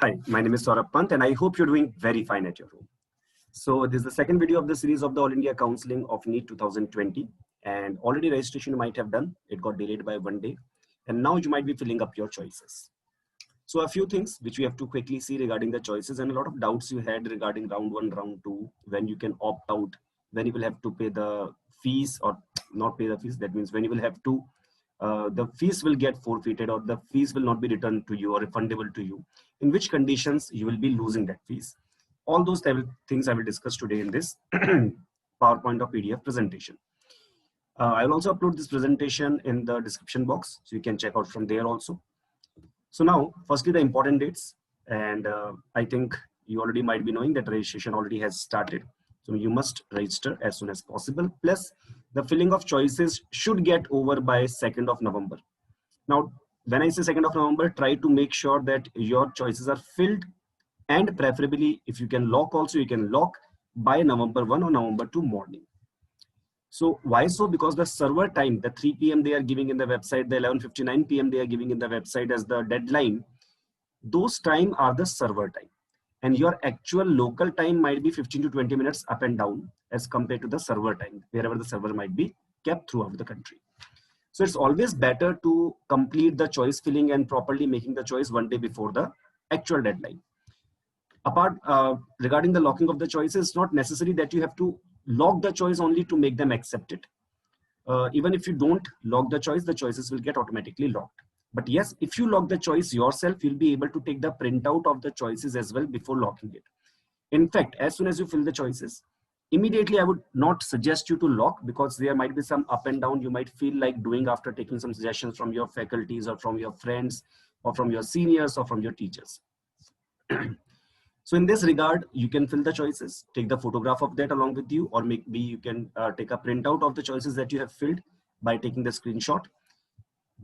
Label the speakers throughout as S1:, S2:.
S1: Hi, my name is Saurabh Pant and I hope you're doing very fine at your home. So this is the second video of the series of the All India Counseling of NEET 2020, and already registration you might have done. It got delayed by 1 day and now you might be filling up your choices. So a few things which we have to quickly see regarding the choices, and a lot of doubts you had regarding round 1, round 2, when you can opt out, when you will have to pay the fees or not pay the fees. That means when you will have to the fees will get forfeited or the fees will not be returned to you or refundable to you, in which conditions you will be losing that fees. All those things I will discuss today in this PowerPoint or PDF presentation. I will also upload this presentation in the description box, so you can check out from there also. So now, firstly, the important dates, and I think you already might be knowing that registration already has started. So you must register as soon as possible. Plus, the filling of choices should get over by 2nd of November. Now, when I say 2nd of November, try to make sure that your choices are filled, and preferably, if you can lock also, you can lock by November 1 or November 2 morning. So why so? Because the server time, the 3 p.m. they are giving in the website, the 11:59 p.m. they are giving in the website as the deadline, those time are the server time. And your actual local time might be 15 to 20 minutes up and down as compared to the server time, wherever the server might be kept throughout the country. So it's always better to complete the choice filling and properly making the choice 1 day before the actual deadline. Apart regarding the locking of the choices, it's not necessary that you have to lock the choice only to make them accept it. Even if you don't lock the choices will get automatically locked. But yes, if you lock the choice yourself, you'll be able to take the printout of the choices as well before locking it. In fact, as soon as you fill the choices, immediately I would not suggest you to lock, because there might be some up and down you might feel like doing after taking some suggestions from your faculties or from your friends or from your seniors or from your teachers. So in this regard, you can fill the choices, take the photograph of that along with you, or maybe you can take a printout of the choices that you have filled by taking the screenshot.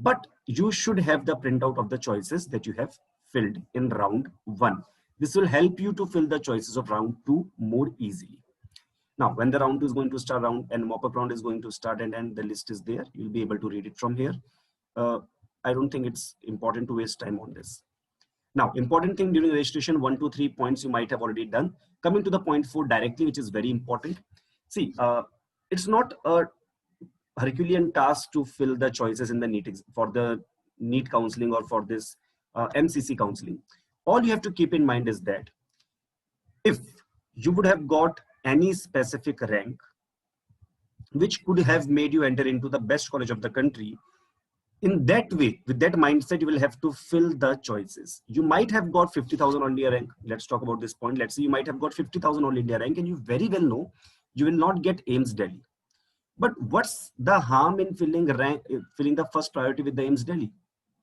S1: But you should have the printout of the choices that you have filled in round 1. This will help you to fill the choices of round 2 more easily. Now, when the round 2 is going to start, and mop-up round is going to start, and the list is there, you'll be able to read it from here. I don't think it's important to waste time on this. Now, important thing during registration, 1, 2, 3 points you might have already done. Coming to the point 4 directly, which is very important. See, it's not a Herculean task to fill the choices in the NEET for the NEET counseling or for this MCC counseling. All you have to keep in mind is that if you would have got any specific rank which could have made you enter into the best college of the country, in that way, with that mindset, you will have to fill the choices. You might have got 50,000 All India rank. Let's talk about this point. Let's say you might have got 50,000 All India rank, and you very well know you will not get AIIMS Delhi. But what's the harm in filling the first priority with the AIIMS Delhi?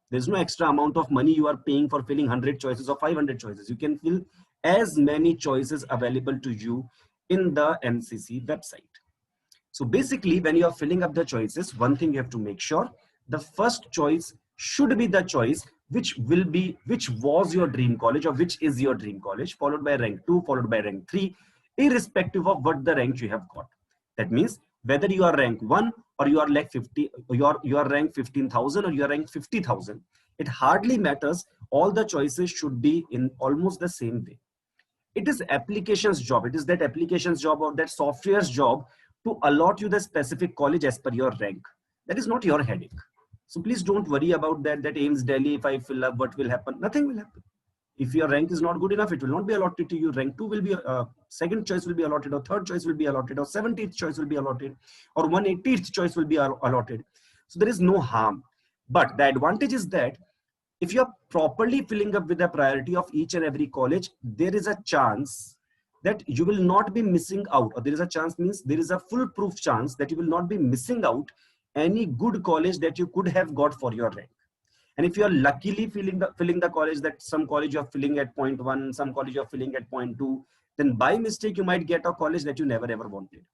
S1: There's no extra amount of money you are paying for filling 100 choices or 500 choices. You can fill as many choices available to you in the MCC website. So basically, when you are filling up the choices, one thing you have to make sure, the first choice should be the choice which was your dream college or which is your dream college, followed by rank 2, followed by rank 3, irrespective of what the rank you have got. That means whether you are rank 1 or you are like 50, you are rank 15,000 or you are rank 50,000, it hardly matters. All the choices should be in almost the same way. It is application's job. It is that application's job or that software's job to allot you the specific college as per your rank. That is not your headache. So please don't worry about that AIIMS Delhi, if I fill up, what will happen? Nothing will happen. If your rank is not good enough, it will not be allotted to you. Rank 2 will be, second choice will be allotted, or third choice will be allotted, or 70th choice will be allotted, or 180th choice will be allotted. So there is no harm. But the advantage is that if you're properly filling up with the priority of each and every college, there is a chance that you will not be missing out, or there is a chance means there is a foolproof chance that you will not be missing out any good college that you could have got for your rank. And if you are luckily filling the college, that some college you are filling at 0.1, some college you are filling at 0.2, then by mistake you might get a college that you never ever wanted.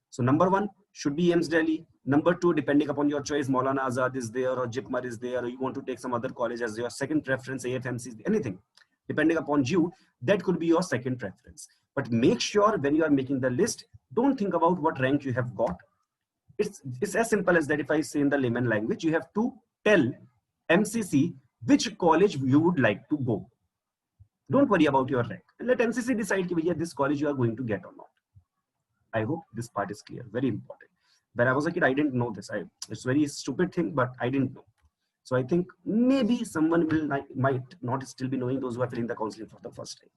S1: So number 1 should be AIIMS Delhi. Number 2, depending upon your choice, Maulana Azad is there, or JIPMER is there, or you want to take some other college as your second preference, AFMC, anything. Depending upon you, that could be your second preference. But make sure when you are making the list, don't think about what rank you have got. It's as simple as that. If I say in the layman language, you have to tell MCC which college you would like to go. Don't worry about your rank. Let NCC decide whether this college you are going to get or not. I hope this part is clear. Very important. When I was a kid, I didn't know this. It's a very stupid thing, but I didn't know. So I think maybe someone might not still be knowing, those who are filling the counseling for the first time.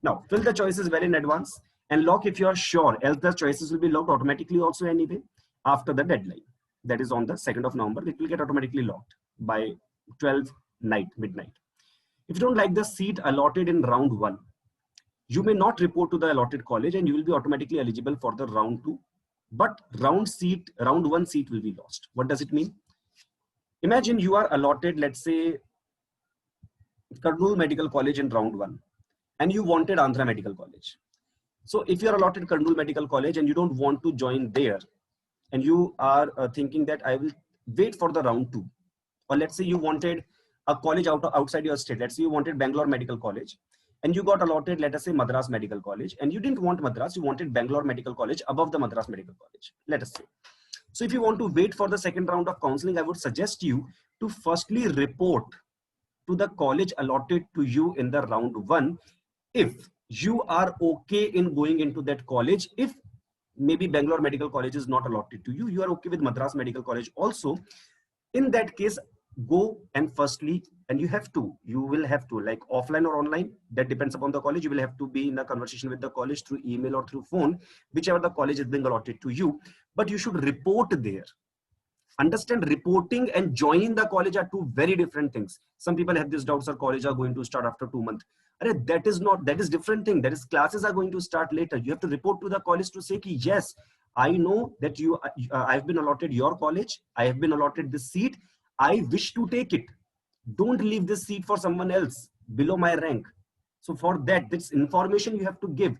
S1: Now, fill the choices well in advance and lock if you are sure, else the choices will be locked automatically also anyway after the deadline. That is on the 2nd of November. It will get automatically locked by 12 midnight. If you don't like the seat allotted in round 1, you may not report to the allotted college and you will be automatically eligible for the round 2. But round 1 seat will be lost. What does it mean? Imagine you are allotted, let's say, Kurnool Medical College in round 1 and you wanted Andhra Medical College. So if you are allotted Kurnool Medical College and you don't want to join there and you are thinking that I will wait for the round 2, or let's say you wanted a college outside your state. Let's say you wanted Bangalore Medical College and you got allotted, let us say, Madras Medical College, and you didn't want Madras, you wanted Bangalore Medical College above the Madras Medical College, let us say. So if you want to wait for the second round of counseling, I would suggest you to firstly report to the college allotted to you in the round 1 if you are okay in going into that college. If maybe Bangalore Medical College is not allotted to you, you are okay with Madras Medical College also, in that case, go and firstly, and you will have to, like offline or online, that depends upon the college, you will have to be in a conversation with the college through email or through phone, whichever the college is being allotted to you, but you should report there. Understand, reporting and joining the college are two very different things. Some people have this doubt, sir, college are going to start after 2 months. That is different thing. That is, classes are going to start later. You have to report to the college to say, yes, I know that I've been allotted your college. I have been allotted this seat. I wish to take it. Don't leave this seat for someone else below my rank. So for that, this information you have to give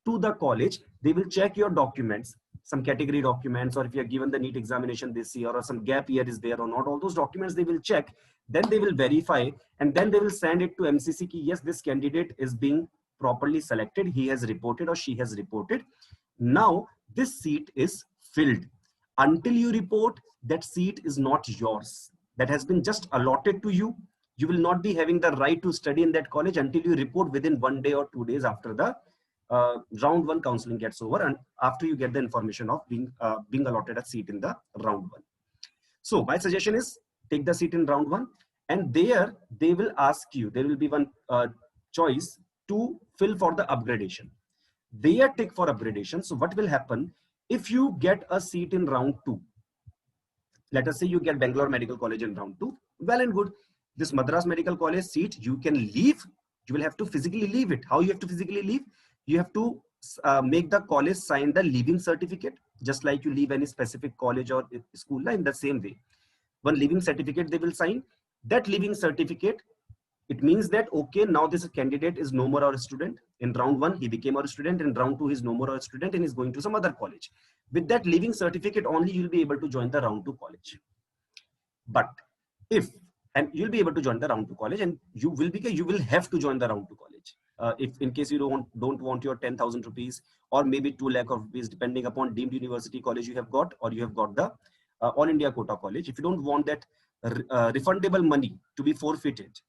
S1: to the college. They will check your documents, some category documents, or if you are given the NEET examination this year or some gap year is there or not, all those documents they will check, then they will verify, and then they will send it to MCC ki, yes, this candidate is being properly selected, he has reported or she has reported. Now this seat is filled. Until you report, that seat is not yours. That has been just allotted to you. You will not be having the right to study in that college until you report within 1 day or 2 days after the round 1 counseling gets over, and after you get the information of being allotted a seat in the round 1. So my suggestion is take the seat in round 1, and there they will ask you, there will be one choice to fill for the upgradation. They are tick for upgradation. So what will happen if you get a seat in round 2? Let us say you get Bangalore Medical College in round 2. Well and good. This Madras Medical College seat you can leave. You will have to physically leave it. How you have to physically leave? You have to make the college sign the leaving certificate, just like you leave any specific college or school in the same way. One leaving certificate they will sign. That leaving certificate, it means that, okay, now this candidate is no more our student. In round 1, he became our student. In round 2, he's no more our student and is going to some other college. With that leaving certificate only, you'll be able to join the round 2 college. But you'll be able to join the round 2 college, and you will have to join the round 2 college. If in case you don't want your 10,000 rupees or maybe 2 lakh of rupees, depending upon deemed university college you have got, or you have got the All India quota college. If you don't want that refundable money to be forfeited,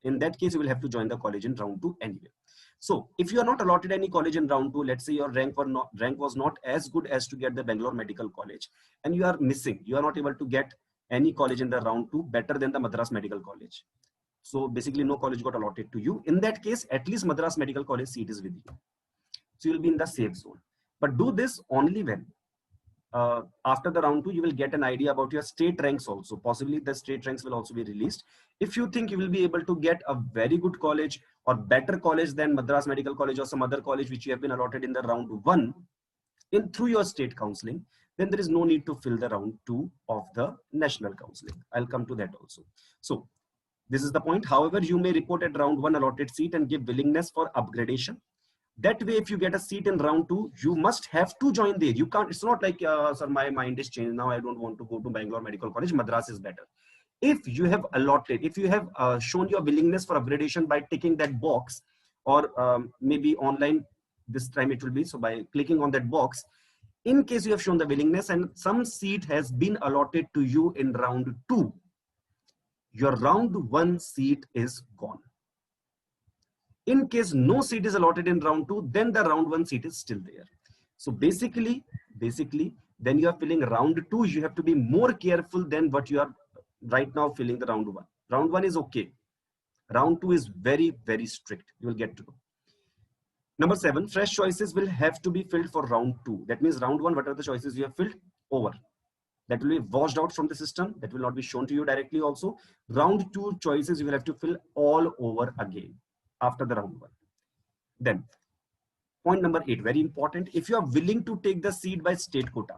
S1: in that case, you will have to join the college in round 2 anyway. So if you are not allotted any college in round 2, let's say your rank was not as good as to get the Bangalore Medical College, and you are not able to get any college in the round 2 better than the Madras Medical College. So basically no college got allotted to you. In that case, at least Madras Medical College seat is with you. So you'll be in the safe zone. But do this only when after the round 2, you will get an idea about your state ranks also. Possibly the state ranks will also be released. If you think you will be able to get a very good college or better college than Madras Medical College or some other college which you have been allotted in the round 1 through your state counseling, then there is no need to fill the round 2 of the national counseling. I'll come to that also. So this is the point. However, you may report at round 1 allotted seat and give willingness for upgradation. That way, if you get a seat in round 2, you must have to join there. You can't, it's not like, sir, my mind is changed. Now I don't want to go to Bangalore Medical College. Madras is better. If you have allotted, if you have shown your willingness for upgradation by ticking that box, or maybe online, this time it will be, so by clicking on that box, in case you have shown the willingness and some seat has been allotted to you in round 2, your round 1 seat is gone. In case no seat is allotted in round 2, then the round 1 seat is still there. So basically, when you are filling round 2, you have to be more careful than what you are right now filling the round 1. Round 1 is okay. Round 2 is very, very strict. You will get to know. Number 7, fresh choices will have to be filled for round 2. That means round 1, what are the choices you have filled? Over. That will be washed out from the system. That will not be shown to you directly also. Round 2 choices you will have to fill all over again after the round 1. Then, point number 8, very important. If you are willing to take the seat by state quota,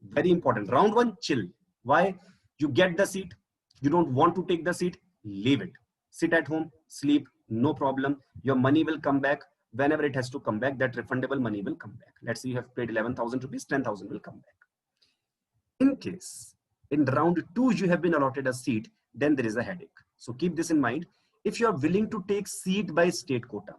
S1: very important. Round 1, chill. Why? You get the seat. You don't want to take the seat, leave it. Sit at home, sleep, no problem. Your money will come back. Whenever it has to come back, that refundable money will come back. Let's say you have paid 11,000 rupees, 10,000 will come back. In case in round 2 you have been allotted a seat, then there is a headache. So keep this in mind. If you are willing to take seat by state quota,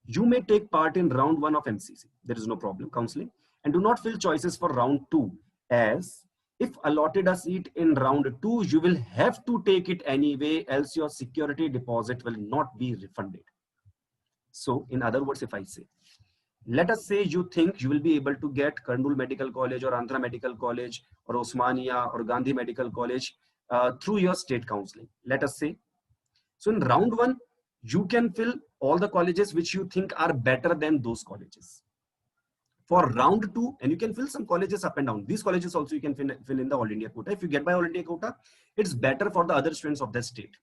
S1: you may take part in round 1 of MCC. There is no problem, counseling. And do not fill choices for round 2, as if allotted a seat in round 2, you will have to take it anyway, else your security deposit will not be refunded. So in other words, if I say, let us say you think you will be able to get Kurnool Medical College or Andhra Medical College or Osmania or Gandhi Medical College through your state counseling. Let us say. So in round 1, you can fill all the colleges which you think are better than those colleges. For round 2, and you can fill some colleges up and down. These colleges also you can fill in the All India quota. If you get by All India quota, it's better for the other students of the state.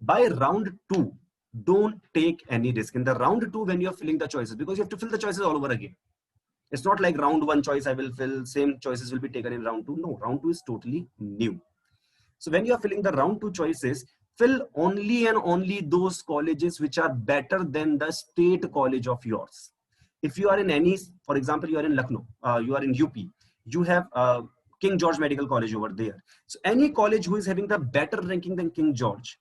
S1: By round 2, don't take any risk. In the round 2, when you're filling the choices, because you have to fill the choices all over again. It's not like round 1 choice I will fill, same choices will be taken in round 2. No, round 2 is totally new. So when you are filling the round 2 choices, fill only and only those colleges which are better than the state college of yours. If you are in any, for example, you are in Lucknow, you are in UP, you have King George Medical College over there. So any college who is having the better ranking than King George,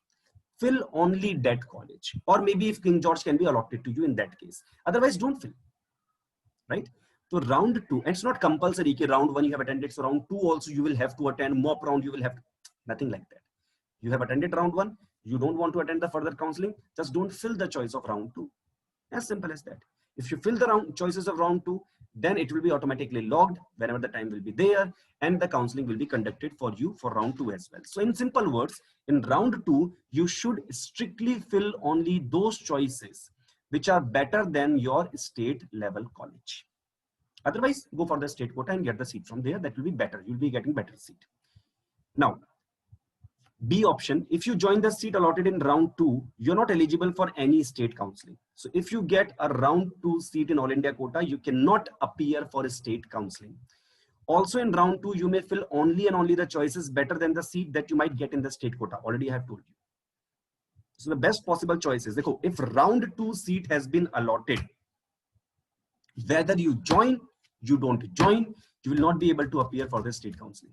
S1: fill only that college. Or maybe if King George can be allotted to you in that case. Otherwise, don't fill, right? So round 2, and it's not compulsory, round 1 you have attended, so round 2 also you will have to attend, mock round you will have to, nothing like that. You have attended round 1, you don't want to attend the further counseling, just don't fill the choice of round 2. As simple as that. If you fill the choices of round 2, then it will be automatically logged whenever the time will be there, and the counseling will be conducted for you for round 2 as well. So in simple words, in round 2, you should strictly fill only those choices which are better than your state level college. Otherwise, go for the state quota and get the seat from there. That will be better. You'll be getting better seat. Now, B option, if you join the seat allotted in round 2, you're not eligible for any state counseling. So if you get a round 2 seat in All India quota, you cannot appear for a state counseling. Also in round 2, you may fill only and only the choices better than the seat that you might get in the state quota. Already I have told you. So the best possible choices, if round 2 seat has been allotted, whether you join, you don't join, you will not be able to appear for the state counseling.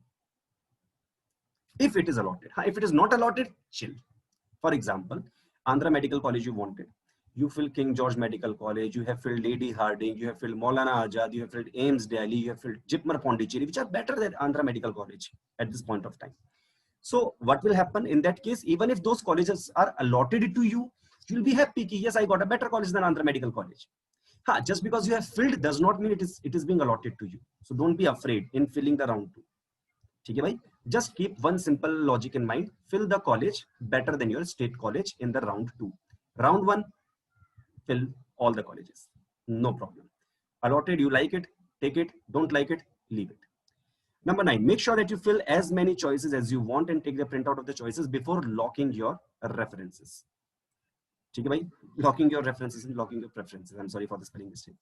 S1: If it is allotted. If it is not allotted, chill. For example, Andhra Medical College you wanted. You fill King George Medical College, you have filled Lady Harding, you have filled Maulana Azad, you have filled AIIMS Delhi, you have filled Jipmer Pondicherry, which are better than Andhra Medical College at this point of time. So what will happen in that case? Even if those colleges are allotted to you, you'll be happy that yes, I got a better college than Andhra Medical College. Just because you have filled does not mean it is being allotted to you. So don't be afraid in filling the round 2. Okay, bhai? Just keep one simple logic in mind. Fill the college better than your state college in the round 2. Round 1, fill all the colleges. No problem. Allotted, you like it, take it. Don't like it, leave it. Number 9, make sure that you fill as many choices as you want and take the printout of the choices before locking your references. Okay, bhai? Locking your references and locking your preferences. I'm sorry for the spelling mistake.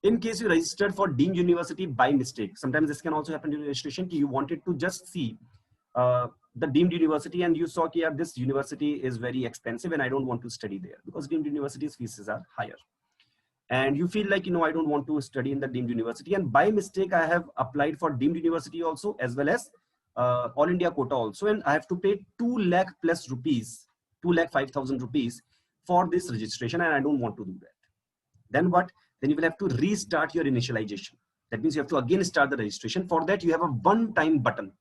S1: In case you registered for deemed university by mistake, sometimes this can also happen during registration. You wanted to just see the deemed university and you saw that this university is very expensive and I don't want to study there because deemed university's fees are higher. And you feel like, I don't want to study in the deemed university. And by mistake, I have applied for deemed university also, as well as All India quota also. And I have to pay 2 lakh plus rupees, 2,05,000 rupees for this registration. And I don't want to do that. Then what? Then you will have to restart your initialization. That means you have to again start the registration. For that, you have a one-time button.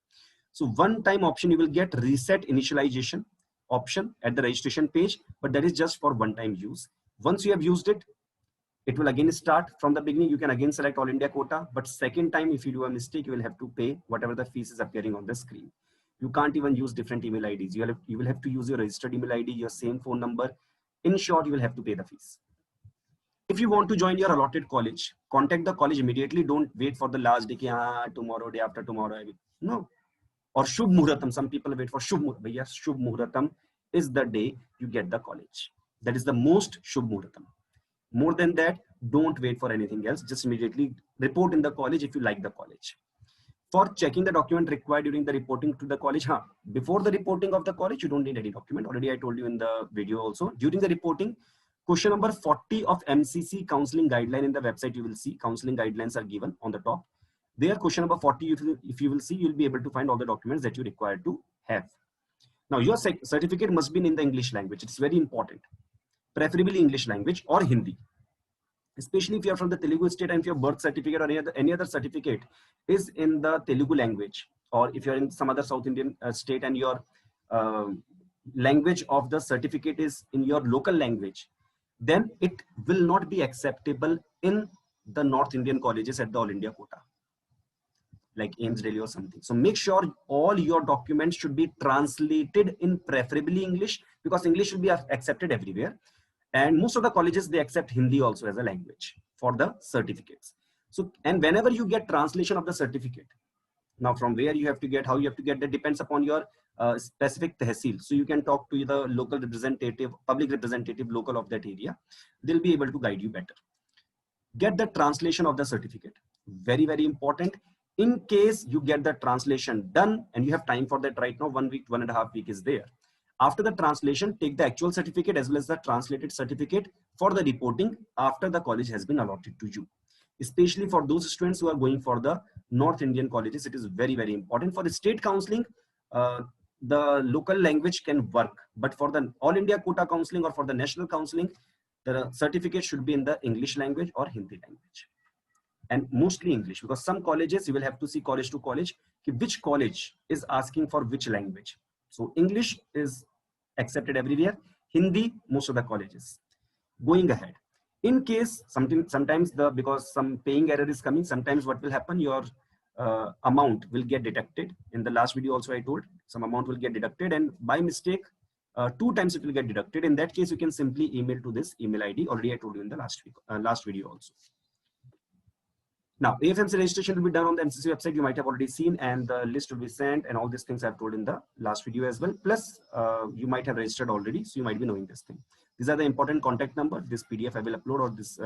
S1: So one-time option, you will get reset initialization. option at the registration page, but that is just for one-time use. Once you have used it, it will again start from the beginning. You can again select All India quota, but second time, if you do a mistake, you will have to pay whatever the fees is appearing on the screen. You can't even use different email IDs. You will have to use your registered email ID, your same phone number. In short, you will have to pay the fees. If you want to join your allotted college, contact the college immediately. Don't wait for the last day, tomorrow, day after tomorrow. No. Or Shubh Muhuratam. Some people wait for Shubh Muhuratam. But yes, Shubh Muhuratam is the day you get the college. That is the most Shubh Muhuratam. More than that, don't wait for anything else. Just immediately report in the college if you like the college. For checking the document required during the reporting to the college, before the reporting of the college, you don't need any document. Already I told you in the video also. During the reporting, question number 40 of MCC counseling guideline in the website, you will see counseling guidelines are given on the top. There, question number 40, if you will see, you'll be able to find all the documents that you require to have. Now, your certificate must be in the English language. It's very important. Preferably English language or Hindi. Especially if you're from the Telugu state and if your birth certificate or any other certificate is in the Telugu language, or if you're in some other South Indian state and your language of the certificate is in your local language, then it will not be acceptable in the North Indian colleges at the All India quota, like AIIMS Delhi or something. So make sure all your documents should be translated in preferably English, because English will be accepted everywhere. And most of the colleges, they accept Hindi also as a language for the certificates. So, and whenever you get translation of the certificate, now from where you have to get, how you have to get, that depends upon your specific tehsil. So you can talk to the local representative, public representative local of that area. They'll be able to guide you better. Get the translation of the certificate. Very, very important. In case you get the translation done, and you have time for that right now, 1 week, 1.5 weeks is there. After the translation, take the actual certificate as well as the translated certificate for the reporting after the college has been allotted to you. Especially for those students who are going for the North Indian colleges, it is very, very important. For the state counseling, the local language can work, but for the All India quota counseling or for the national counseling, the certificate should be in the English language or Hindi language. And mostly English, because some colleges, you will have to see college to college, which college is asking for which language. So English is accepted everywhere, Hindi, most of the colleges. Going ahead, in case sometimes because some paying error is coming, sometimes what will happen, your amount will get deducted. In the last video also I told, some amount will get deducted, and by mistake, 2 times it will get deducted. In that case, you can simply email to this email ID. Already I told you in the last video also. Now, AFMC registration will be done on the MCC website. You might have already seen, and the list will be sent, and all these things I've told in the last video as well. Plus, you might have registered already, so you might be knowing this thing. These are the important contact number. This PDF I will upload, or this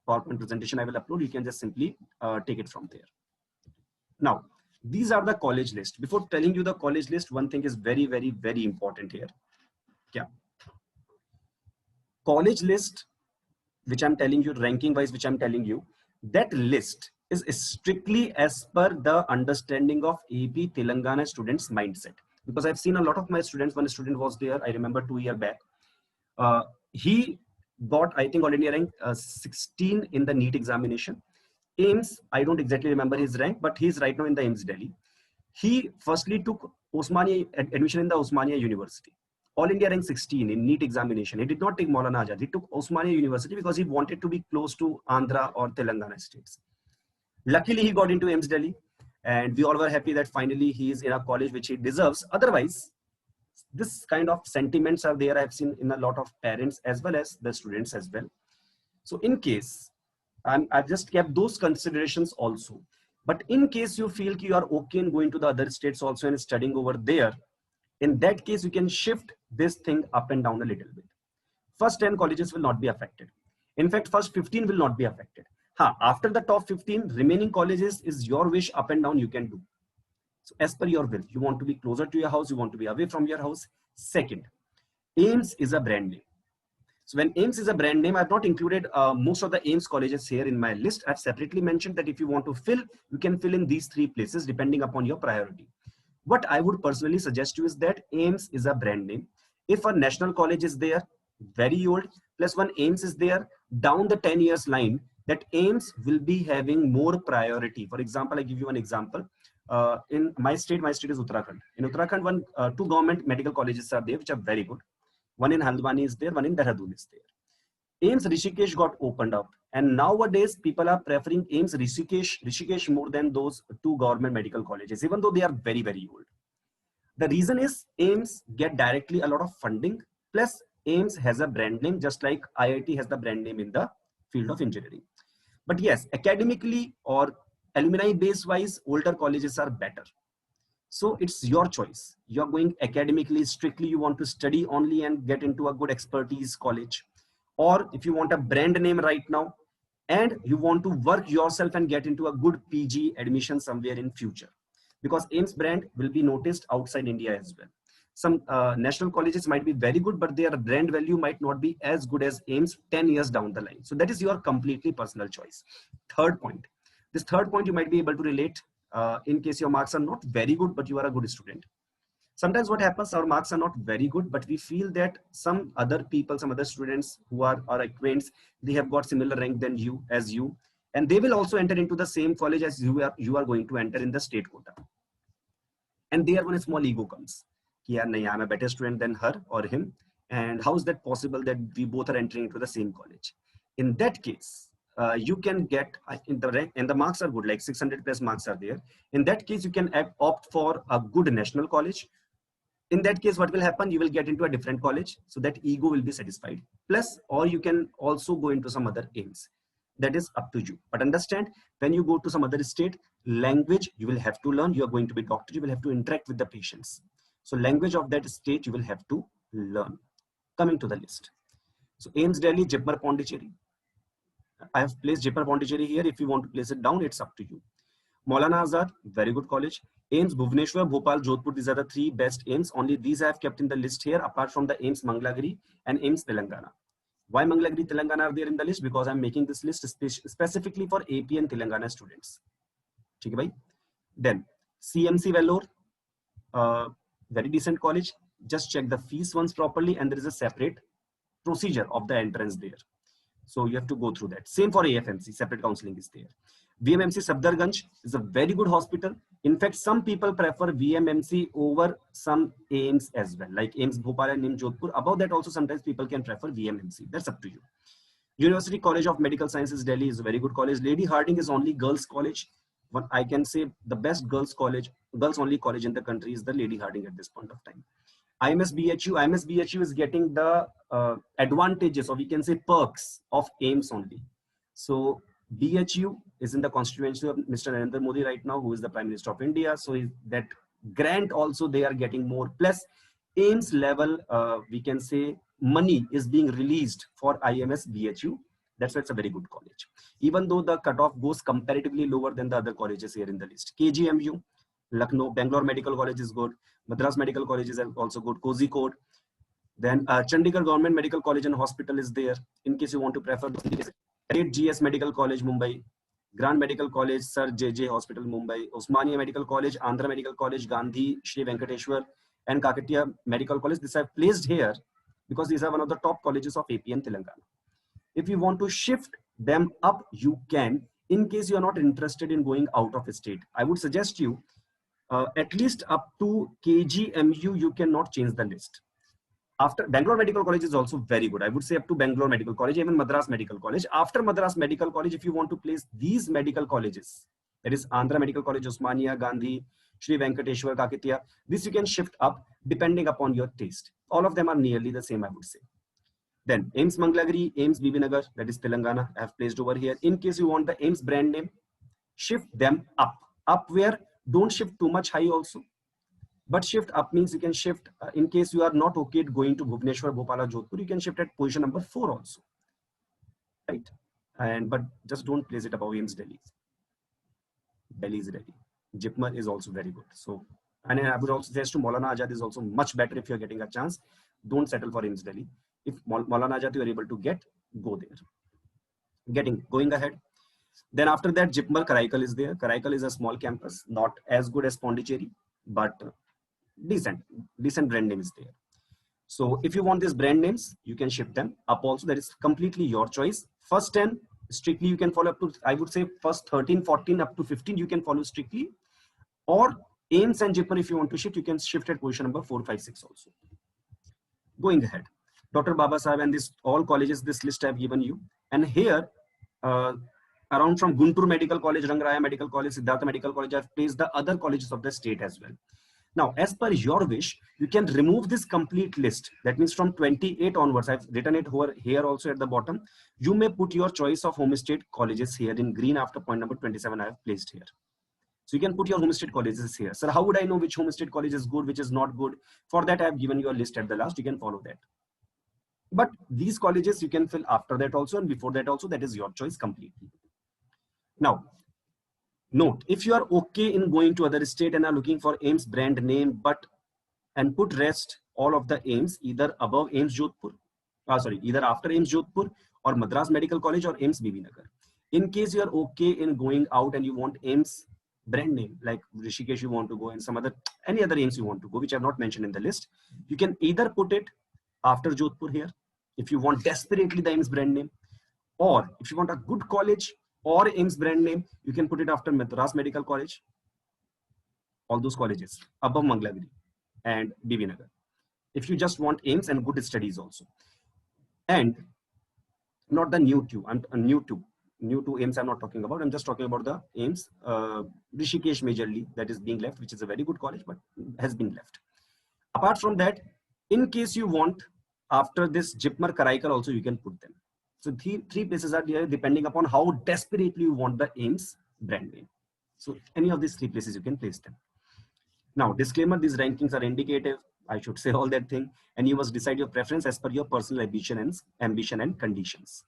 S1: PowerPoint presentation I will upload. You can just simply take it from there. Now, these are the college list. Before telling you the college list, one thing is very, very, very important here. Yeah. College list, which I'm telling you, ranking wise, which I'm telling you, that list is strictly as per the understanding of AP Telangana students' mindset. Because I've seen a lot of my students, when a student was there, I remember 2 years back, he got, I think, All India rank 16 in the NEET examination. AIIMS, I don't exactly remember his rank, but he's right now in the AIIMS Delhi. He firstly took admission in the Osmania University. All India rank 16 in NEET examination. He did not take Maulana Azad. He took Osmania University because he wanted to be close to Andhra or Telangana states. Luckily, he got into AIIMS Delhi, and we all were happy that finally he is in a college which he deserves. Otherwise, this kind of sentiments are there. I've seen in a lot of parents as well as the students as well. So in case, I've just kept those considerations also. But in case you feel you are okay in going to the other states also and studying over there, in that case, you can shift this thing up and down a little bit. First 10 colleges will not be affected. In fact, first 15 will not be affected. After the top 15, remaining colleges is your wish, up and down you can do. So as per your will, you want to be closer to your house, you want to be away from your house. Second, AIIMS is a brand name. So when AIIMS is a brand name, I've not included most of the AIIMS colleges here in my list. I've separately mentioned that if you want to fill, you can fill in these 3 places depending upon your priority. What I would personally suggest you is that AIIMS is a brand name. If a national college is there, very old, plus one AIIMS is there, down the 10 years line, that AIIMS will be having more priority. For example, I give you an example. in my state is Uttarakhand. In Uttarakhand, two government medical colleges are there, which are very good. One in Haldwani is there, one in Dehradun is there. AIIMS Rishikesh got opened up, and nowadays people are preferring AIIMS Rishikesh more than those two government medical colleges, even though they are very, very old. The reason is AIIMS get directly a lot of funding, plus AIIMS has a brand name, just like IIT has the brand name in the field of engineering. But yes, academically or alumni base wise, older colleges are better. So it's your choice. You're going academically, strictly you want to study only and get into a good expertise college. Or if you want a brand name right now and you want to work yourself and get into a good PG admission somewhere in future. Because AIIMS brand will be noticed outside India as well. Some national colleges might be very good, but their brand value might not be as good as AIIMS 10 years down the line. So that is your completely personal choice. Third point. This third point you might be able to relate in case your marks are not very good, but you are a good student. Sometimes what happens, our marks are not very good, but we feel that some other people, some other students who are our acquaintance, they have got similar rank than you, as you, and they will also enter into the same college as you are going to enter in the state quota. And there one small ego comes. Yeah, I'm a better student than her or him. And how is that possible that we both are entering into the same college? In that case, you can get in the rank, and the marks are good, like 600 plus marks are there. In that case, you can opt for a good national college. In that case, what will happen? You will get into a different college, so that ego will be satisfied. Plus, or you can also go into some other AIIMS. That is up to you. But understand, when you go to some other state, language you will have to learn. You are going to be doctor. You will have to interact with the patients. So language of that state you will have to learn. Coming to the list. So AIIMS Delhi, JIPMER Pondicherry. I have placed JIPMER Pondicherry here. If you want to place it down, it's up to you. Maulana Azad, very good college. AIIMS Bhubaneswar, Bhopal, Jodhpur. These are the three best AIIMS. Only these I have kept in the list here, apart from the AIIMS Mangalagiri and AIIMS Telangana. Why Mangalagiri, Telangana are there in the list? Because I'm making this list specifically for AP and Telangana students. Then CMC Vellore, very decent college. Just check the fees once properly, and there is a separate procedure of the entrance there. So you have to go through that. Same for AFMC, separate counseling is there. VMMC Safdarganj is a very good hospital. In fact, some people prefer VMMC over some AIIMS as well, like AIIMS Bhopal and AIIMS Jodhpur. Above that also, sometimes people can prefer VMMC. That's up to you. University College of Medical Sciences Delhi is a very good college. Lady Hardinge is only girls college. But I can say the best girls only college in the country is the Lady Hardinge at this point of time. IMS BHU is getting the advantages, or we can say perks, of AIIMS only. So BHU is in the constituency of Mr. Narendra Modi right now, who is the Prime Minister of India. So that grant also they are getting more. Plus AIIMS level, we can say money is being released for IMS BHU. That's why it's a very good college. Even though the cutoff goes comparatively lower than the other colleges here in the list. KGMU, Lucknow, Bangalore Medical College is good. Madras Medical College is also good. Kozhikode. Then Chandigarh Government Medical College and Hospital is there. In case you want to prefer, Great GS Medical College, Mumbai. Grand Medical College, Sir JJ Hospital, Mumbai. Osmania Medical College, Andhra Medical College, Gandhi, Shri Venkateshwar, and Kakatiya Medical College. This I've placed here because these are one of the top colleges of AP and Telangana. If you want to shift them up, you can. In case you are not interested in going out of state, I would suggest you at least up to KGMU, you cannot change the list. After Bangalore Medical College is also very good. I would say up to Bangalore Medical College, even Madras Medical College. After Madras Medical College, if you want to place these medical colleges, that is Andhra Medical College, Osmania, Gandhi, Shri Venkateshwar, Kakatiya, this you can shift up depending upon your taste. All of them are nearly the same, I would say. Then AIIMS Mangalagiri, AIIMS Bibinagar, that is Telangana, I have placed over here. In case you want the AIIMS brand name, shift them up. Up where? Don't shift too much high also. But shift up means you can shift, in case you are not okay going to Bhubaneswar, Bhopal or Jodhpur, you can shift at position number 4 also. Right? But just don't place it above AIIMS Delhi. Delhi is ready. JIPMER is also very good. So, and I would also suggest to Maulana Azad is also much better if you're getting a chance. Don't settle for AIIMS Delhi. If Maulana Azad you are able to get, go there. Going ahead. Then after that, JIPMER Karaikal is there. Karaikal is a small campus, not as good as Pondicherry, but decent brand name is there. So if you want these brand names, you can shift them up also. That is completely your choice. First 10, strictly you can follow up to, I would say first 13, 14 up to 15, you can follow strictly. Or AIIMS and JIPMER, if you want to shift, you can shift at position number 4, 5, 6 also. Going ahead, Dr. Baba Saheb and this all colleges, this list I have given you. And here, around from Guntur Medical College, Rangraya Medical College, Siddhartha Medical College, I've placed the other colleges of the state as well. Now, as per your wish, you can remove this complete list. That means from 28 onwards, I've written it over here also at the bottom. You may put your choice of home state colleges here in green after point number 27 I have placed here. So you can put your home state colleges here. Sir, how would I know which home state college is good, which is not good? For that, I have given you a list at the last. You can follow that. But these colleges you can fill after that also and before that also. That is your choice completely. Now, note, if you are okay in going to other state and are looking for AIIMS brand name, and put rest all of the AIIMS either above AIIMS Jodhpur, either after AIIMS Jodhpur or Madras Medical College or AIIMS Bibinagar. In case you are okay in going out and you want AIIMS brand name, like Rishikesh you want to go and any other AIIMS you want to go, which I have not mentioned in the list, you can either put it after Jodhpur here, if you want desperately the AIIMS brand name, or if you want a good college or AIIMS brand name, you can put it after Madras Medical College, all those colleges above Mangalagiri and Bibinagar, if you just want AIIMS and good studies also. And not the new to AIIMS I'm not talking about. I'm just talking about the AIIMS Rishikesh majorly, that is being left, which is a very good college but has been left. Apart from that, in case you want after this JIPMER Karaikal also, you can put them. So three places are there depending upon how desperately you want the AIIMS brand name. So any of these three places you can place them. Now, disclaimer, these rankings are indicative. I should say all that thing, and you must decide your preference as per your personal ambition and conditions.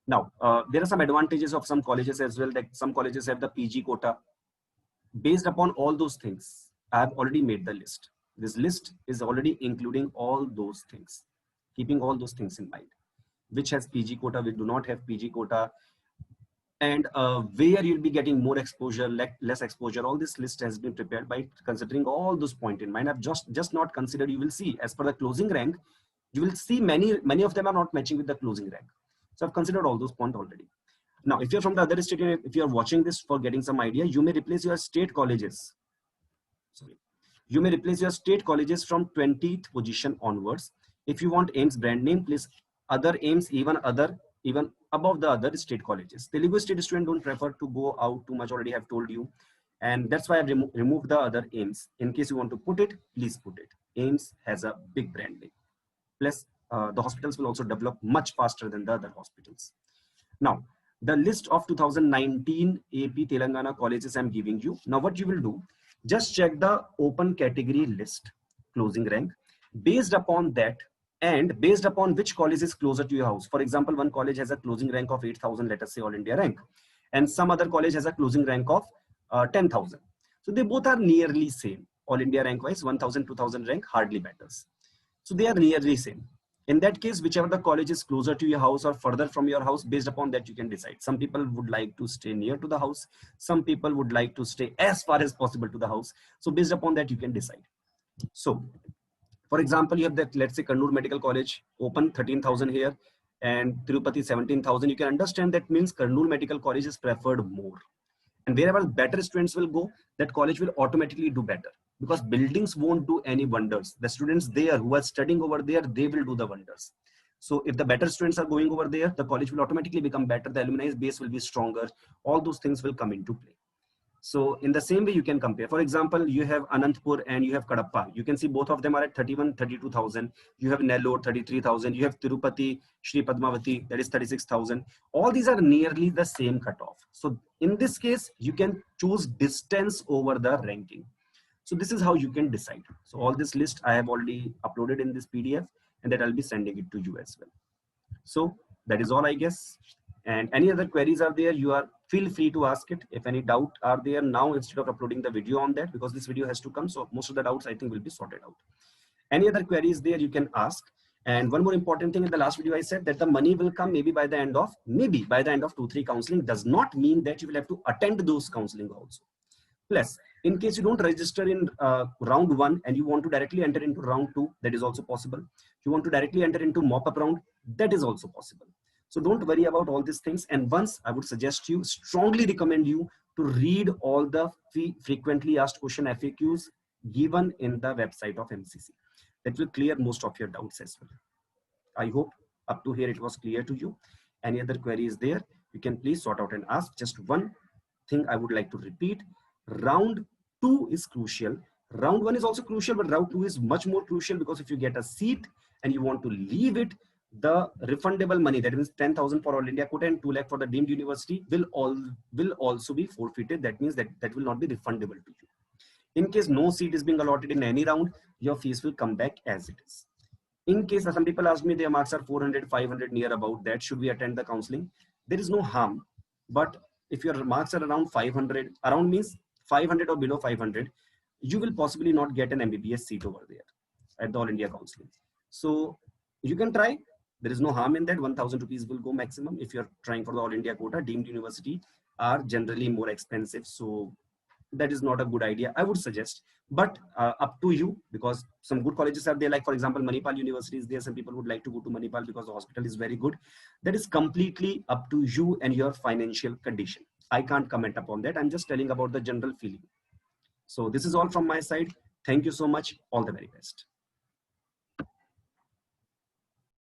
S1: Now, there are some advantages of some colleges as well, that some colleges have the PG quota. Based upon all those things, I have already made the list. This list is already including all those things, keeping all those things in mind. Which has PG quota, we do not have PG quota, and where you'll be getting more exposure, less exposure. All this list has been prepared by considering all those points in mind. I've just not considered. You will see as per the closing rank, you will see many of them are not matching with the closing rank. So I've considered all those points already. Now, if you're from the other state, if you're watching this for getting some idea, you may replace your state colleges. Sorry. You may replace your state colleges from 20th position onwards. If you want AIIMS brand name, please other AIIMS, even above the other state colleges. Telugu state students don't prefer to go out too much, already have told you. And that's why I've removed the other AIIMS. In case you want to put it, please put it. AIIMS has a big brand name. Plus, the hospitals will also develop much faster than the other hospitals. Now, the list of 2019 AP Telangana colleges I'm giving you. Now, what you will do, just check the open category list, closing rank. Based upon that, and based upon which college is closer to your house. For example, one college has a closing rank of 8,000, let us say all India rank, and some other college has a closing rank of 10,000. So they both are nearly same. All India rank wise, 1,000, 2,000 rank hardly matters. So they are nearly same. In that case, whichever the college is closer to your house or further from your house, based upon that you can decide. Some people would like to stay near to the house. Some people would like to stay as far as possible to the house. So based upon that you can decide. So for example, you have that, let's say Kannur Medical College open 13,000 here and Tirupati 17,000. You can understand that means Kannur Medical College is preferred more. And wherever better students will go, that college will automatically do better, because buildings won't do any wonders. The students there who are studying over there, they will do the wonders. So if the better students are going over there, the college will automatically become better. The alumni base will be stronger. All those things will come into play. So in the same way, you can compare. For example, you have Anantapur and you have Kadapa. You can see both of them are at 31, 32,000. You have Nellore, 33,000. You have Tirupati, Shri Padmavati, that is 36,000. All these are nearly the same cutoff. So in this case, you can choose distance over the ranking. So this is how you can decide. So all this list I have already uploaded in this PDF, and that I'll be sending it to you as well. So that is all, I guess. And any other queries are there, you are feel free to ask it. If any doubt are there now, instead of uploading the video on that, because this video has to come, so most of the doubts I think will be sorted out. Any other queries there, you can ask. And one more important thing, in the last video I said that the money will come maybe by the end of 2-3 counseling. Does not mean that you will have to attend those counseling also. Plus, in case you don't register in round 1 and you want to directly enter into round 2, that is also possible. You want to directly enter into mop-up round, that is also possible. So don't worry about all these things. And once I would suggest you, strongly recommend you to read all the frequently asked question FAQs given in the website of MCC. That will clear most of your doubts as well. I hope up to here it was clear to you. Any other queries there, you can please sort out and ask. Just one thing I would like to repeat: round 2 is crucial. Round 1 is also crucial, but round 2 is much more crucial, because if you get a seat and you want to leave it, the refundable money, that means 10,000 for All India quota and 2 lakh for the deemed university, will also be forfeited. That means that will not be refundable to you. In case no seat is being allotted in any round, your fees will come back as it is. In case some people ask me, their marks are 400, 500, near about that, should we attend the counseling? There is no harm. But if your marks are around 500, around means 500 or below 500, you will possibly not get an MBBS seat over there at the All India counseling. So you can try. There is no harm in that. 1,000 rupees will go maximum. If you're trying for the All India quota, deemed university are generally more expensive. So that is not a good idea, I would suggest. But up to you, because some good colleges are there, like for example Manipal University is there. Some people would like to go to Manipal because the hospital is very good. That is completely up to you and your financial condition. I can't comment upon that. I'm just telling about the general feeling. So this is all from my side. Thank you so much. All the very best.